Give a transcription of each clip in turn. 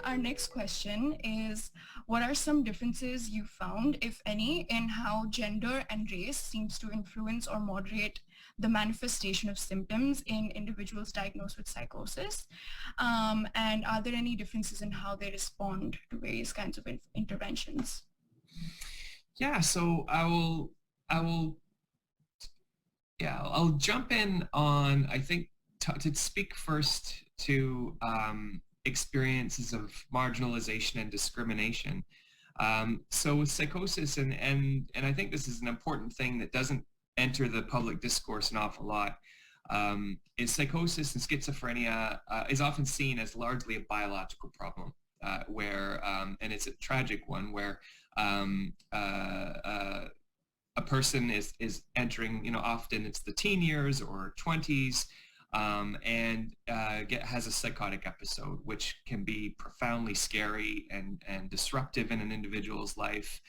our next question is, what are some differences you found, if any, in how gender and race seems to influence or moderate the manifestation of symptoms in individuals diagnosed with psychosis? And are there any differences in how they respond to various kinds of interventions? Yeah, so I'll jump in on, I think, to speak first to experiences of marginalization and discrimination. So with psychosis, and I think this is an important thing that doesn't enter the public discourse an awful lot, is psychosis and schizophrenia is often seen as largely a biological problem, where, and it's a tragic one, where a person is entering, often it's the teen years or 20s, and has a psychotic episode, which can be profoundly scary and disruptive in an individual's life.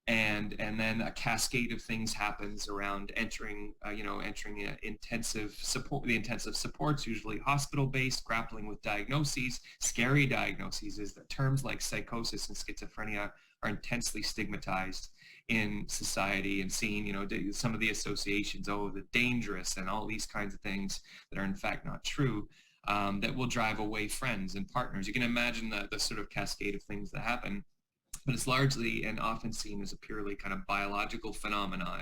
And then a cascade of things happens around entering intensive support. The intensive support's usually hospital-based, grappling with diagnoses, scary diagnoses, is that terms like psychosis and schizophrenia are intensely stigmatized in society and seen, some of the associations, the dangerous and all these kinds of things that are in fact not true, that will drive away friends and partners. You can imagine the sort of cascade of things that happen, but it's largely and often seen as a purely kind of biological phenomena.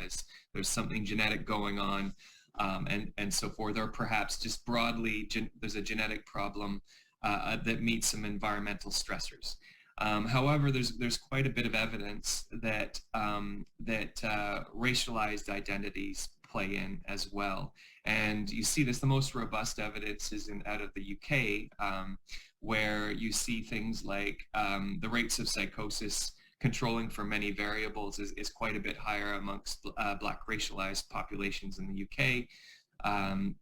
There's something genetic going on, and so forth, or perhaps just broadly there's a genetic problem that meets some environmental stressors. However, there's quite a bit of evidence that racialized identities play in as well, and you see this. The most robust evidence is out of the UK, where you see things like the rates of psychosis controlling for many variables is quite a bit higher amongst Black racialized populations in the UK,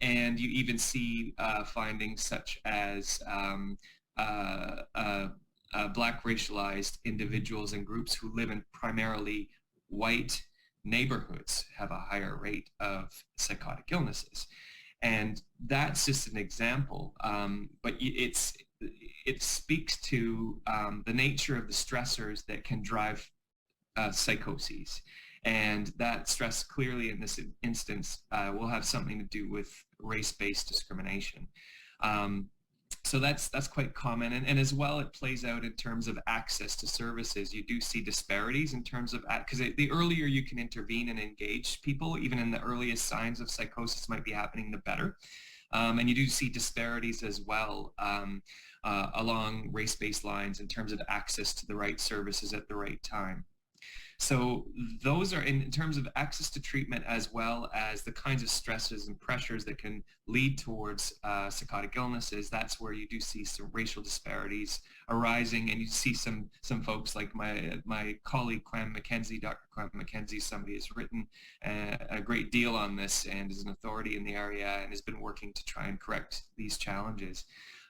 and you even see findings such as Black racialized individuals and groups who live in primarily white neighborhoods have a higher rate of psychotic illnesses. And that's just an example, but it speaks to the nature of the stressors that can drive psychoses. And that stress clearly in this instance will have something to do with race-based discrimination. So that's quite common, and as well it plays out in terms of access to services. You do see disparities in terms of, because the earlier you can intervene and engage people, even in the earliest signs of psychosis might be happening, the better. And you do see disparities as well along race-based lines in terms of access to the right services at the right time. So those are in terms of access to treatment, as well as the kinds of stresses and pressures that can lead towards psychotic illnesses. That's where you do see some racial disparities arising, and you see some folks like my colleague Clem McKenzie, Dr. Clem McKenzie, somebody has written a great deal on this and is an authority in the area and has been working to try and correct these challenges.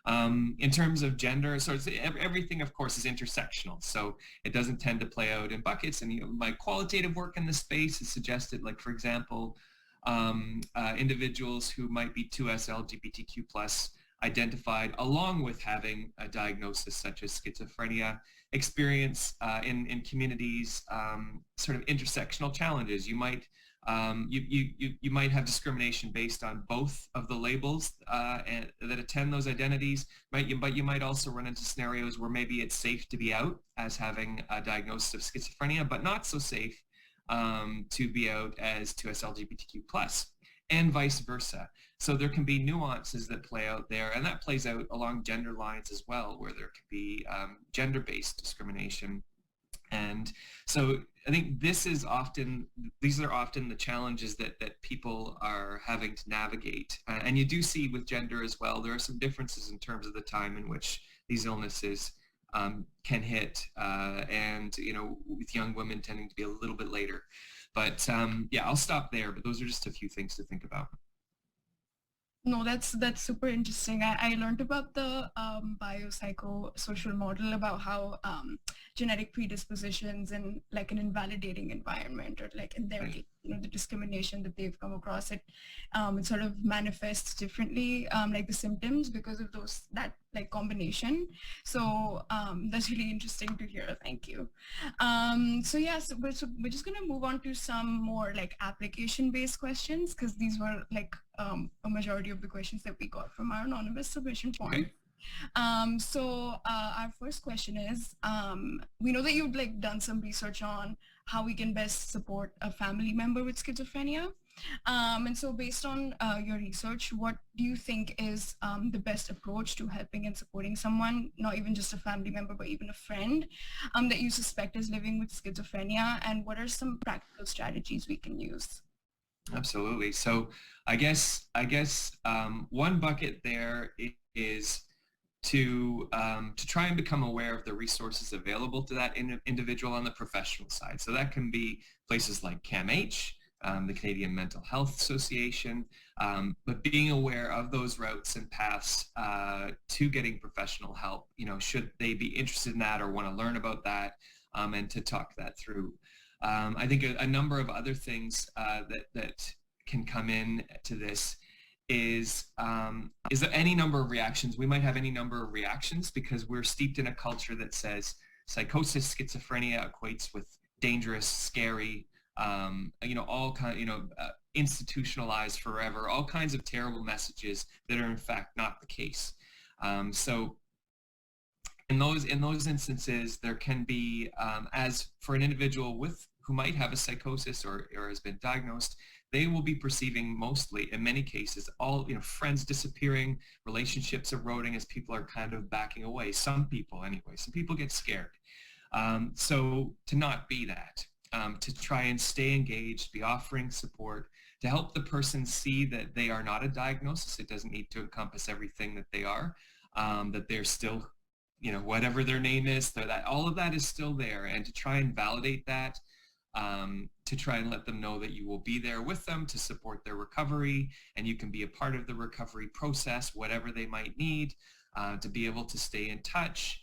In terms of gender, so everything, of course, is intersectional. So it doesn't tend to play out in buckets. And my qualitative work in this space has suggested, like, for example, individuals who might be 2S LGBTQ plus identified, along with having a diagnosis such as schizophrenia, experience in communities sort of intersectional challenges. You might you might have discrimination based on both of the labels that attend those identities, but you might also run into scenarios where maybe it's safe to be out as having a diagnosis of schizophrenia, but not so safe to be out as 2S LGBTQ+, and vice versa. So there can be nuances that play out there, and that plays out along gender lines as well, where there can be gender-based discrimination. And so I think these are often the challenges that people are having to navigate. And you do see with gender as well, there are some differences in terms of the time in which these illnesses can hit, and with young women tending to be a little bit later. But yeah, I'll stop there, but those are just a few things to think about. No, that's super interesting. I learned about the biopsychosocial model, about how genetic predispositions in like an invalidating environment, or like in their case, the discrimination that they've come across. It sort of manifests differently, like the symptoms, because of that like combination. So that's really interesting to hear. Thank you. So we're just going to move on to some more like application-based questions, because these were like a majority of the questions that we got from our anonymous submission form. Okay. Our first question is, we know that you've like done some research on how we can best support a family member with schizophrenia. And so based on your research, what do you think is the best approach to helping and supporting someone, not even just a family member, but even a friend that you suspect is living with schizophrenia? And what are some practical strategies we can use? Absolutely. So I guess one bucket there is to try and become aware of the resources available to that individual on the professional side. So that can be places like CAMH, the Canadian Mental Health Association, but being aware of those routes and paths to getting professional help, should they be interested in that or want to learn about that, and to talk that through. I think a number of other things that can come in to this is there any number of reactions. We might have any number of reactions because we're steeped in a culture that says psychosis, schizophrenia equates with dangerous, scary, all kind, institutionalized forever, all kinds of terrible messages that are in fact not the case. So in those instances, there can be, as for an individual who might have a psychosis or has been diagnosed, they will be perceiving mostly, in many cases, all friends disappearing, relationships eroding as people are kind of backing away. Some people, anyway. Some people get scared. So to not be that, to try and stay engaged, be offering support, to help the person see that they are not a diagnosis. It doesn't need to encompass everything that they are, that they're still, whatever their name is, that all of that is still there, and to try and validate that. To try and let them know that you will be there with them to support their recovery, and you can be a part of the recovery process, whatever they might need, to be able to stay in touch,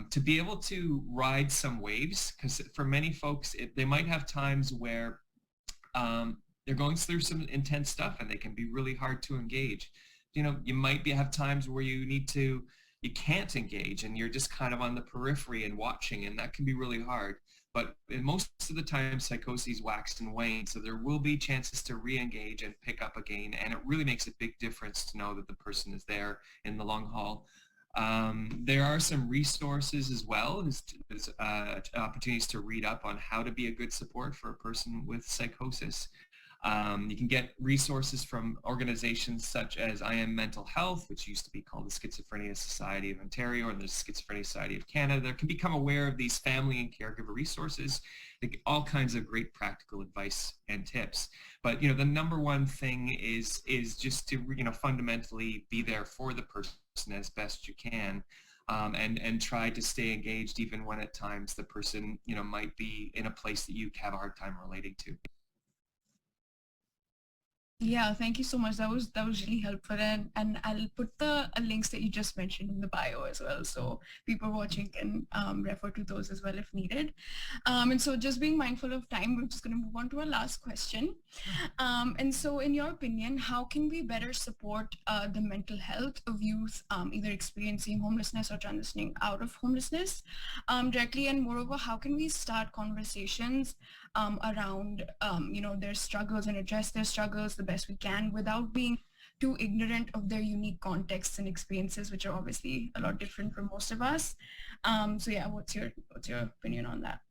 to be able to ride some waves, because for many folks, they might have times where they're going through some intense stuff and they can be really hard to engage. You might have times where you can't engage and you're just kind of on the periphery and watching, and that can be really hard. But most of the time, psychoses wax and wane, so there will be chances to re-engage and pick up again, and it really makes a big difference to know that the person is there in the long haul. There are some resources as well as opportunities to read up on how to be a good support for a person with psychosis. You can get resources from organizations such as I Am Mental Health, which used to be called the Schizophrenia Society of Ontario, or the Schizophrenia Society of Canada. They can become aware of these family and caregiver resources, all kinds of great practical advice and tips. But the number one thing is just to fundamentally be there for the person as best you can, and try to stay engaged even when at times the person might be in a place that you have a hard time relating to. Yeah, thank you so much. That was really helpful, and I'll put the links that you just mentioned in the bio as well, so people watching can refer to those as well if needed. And so, just being mindful of time, we're just going to move on to our last question. And so, in your opinion, how can we better support the mental health of youth either experiencing homelessness or transitioning out of homelessness directly? And moreover, how can we start conversations around their struggles and address their struggles the best we can without being too ignorant of their unique contexts and experiences, which are obviously a lot different from most of us. So yeah, what's your opinion on that?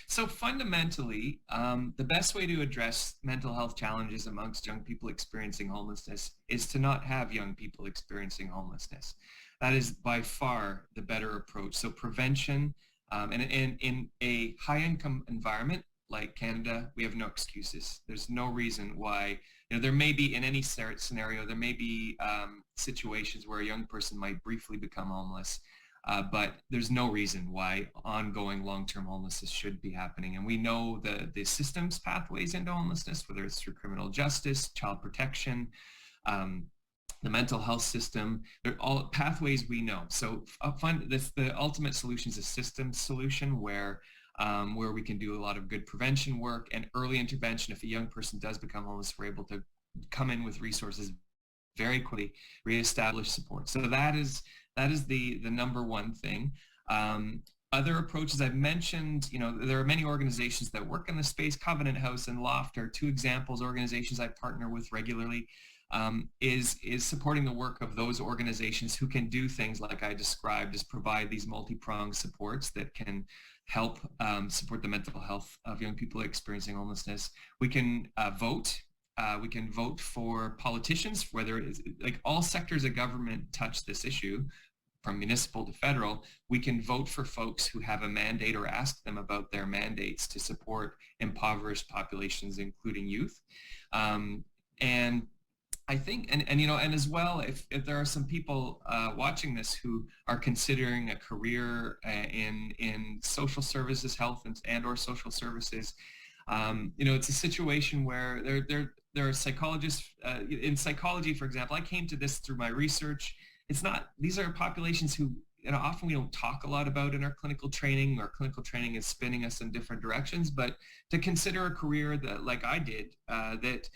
So fundamentally, the best way to address mental health challenges amongst young people experiencing homelessness is to not have young people experiencing homelessness. That is by far the better approach. So prevention, and in a high-income environment like Canada, we have no excuses. There's no reason why, there may be, in any scenario, there may be situations where a young person might briefly become homeless, but there's no reason why ongoing long-term homelessness should be happening. And we know the systems pathways into homelessness, whether it's through criminal justice, child protection, the mental health system, they're all pathways we know. So the ultimate solution is a systems solution where where we can do a lot of good prevention work and early intervention. If a young person does become homeless, we're able to come in with resources very quickly, reestablish support. So that is the number one thing. Other approaches I've mentioned, there are many organizations that work in the space. Covenant House and Loft are two examples, organizations I partner with regularly. Is supporting the work of those organizations who can do things like I described, is provide these multi-pronged supports that can help support the mental health of young people experiencing homelessness. We can vote. We can vote for politicians, whether it is like all sectors of government touch this issue, from municipal to federal. We can vote for folks who have a mandate or ask them about their mandates to support impoverished populations, including youth. And I think, and as well, if there are some people watching this who are considering a career in social services, health and or social services, it's a situation where there are psychologists in psychology, for example. I came to this through my research. These are populations who, often we don't talk a lot about in our clinical training. Our clinical training is spinning us in different directions, but to consider a career that, like I did, that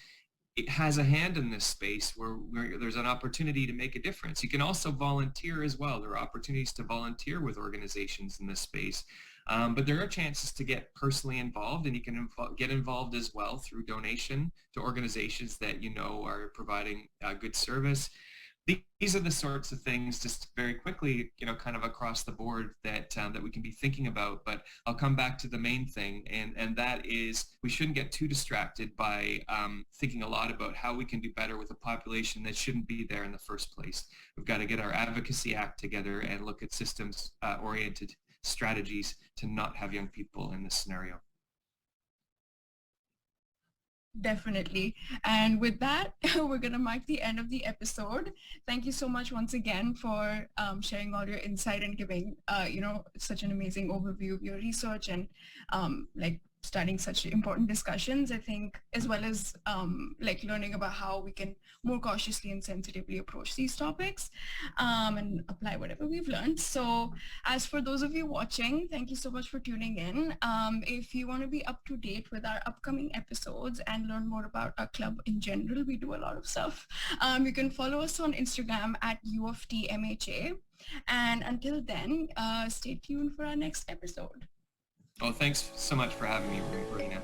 it has a hand in this space where there's an opportunity to make a difference. You can also volunteer as well. There are opportunities to volunteer with organizations in this space. But there are chances to get personally involved, and you can get involved as well through donation to organizations that are providing good service. These are the sorts of things, just very quickly, kind of across the board that we can be thinking about. But I'll come back to the main thing, and that is we shouldn't get too distracted by thinking a lot about how we can do better with a population that shouldn't be there in the first place. We've got to get our advocacy act together and look at systems-oriented strategies to not have young people in this scenario. Definitely. And with that, we're going to mark the end of the episode. Thank you so much once again for sharing all your insight and giving, such an amazing overview of your research and starting such important discussions, I think, as well as learning about how we can more cautiously and sensitively approach these topics and apply whatever we've learned. So as for those of you watching, thank you so much for tuning in. If you want to be up to date with our upcoming episodes and learn more about our club in general, we do a lot of stuff. You can follow us on Instagram at UofTMHA. And until then, stay tuned for our next episode. Well, thanks so much for having me, Marina.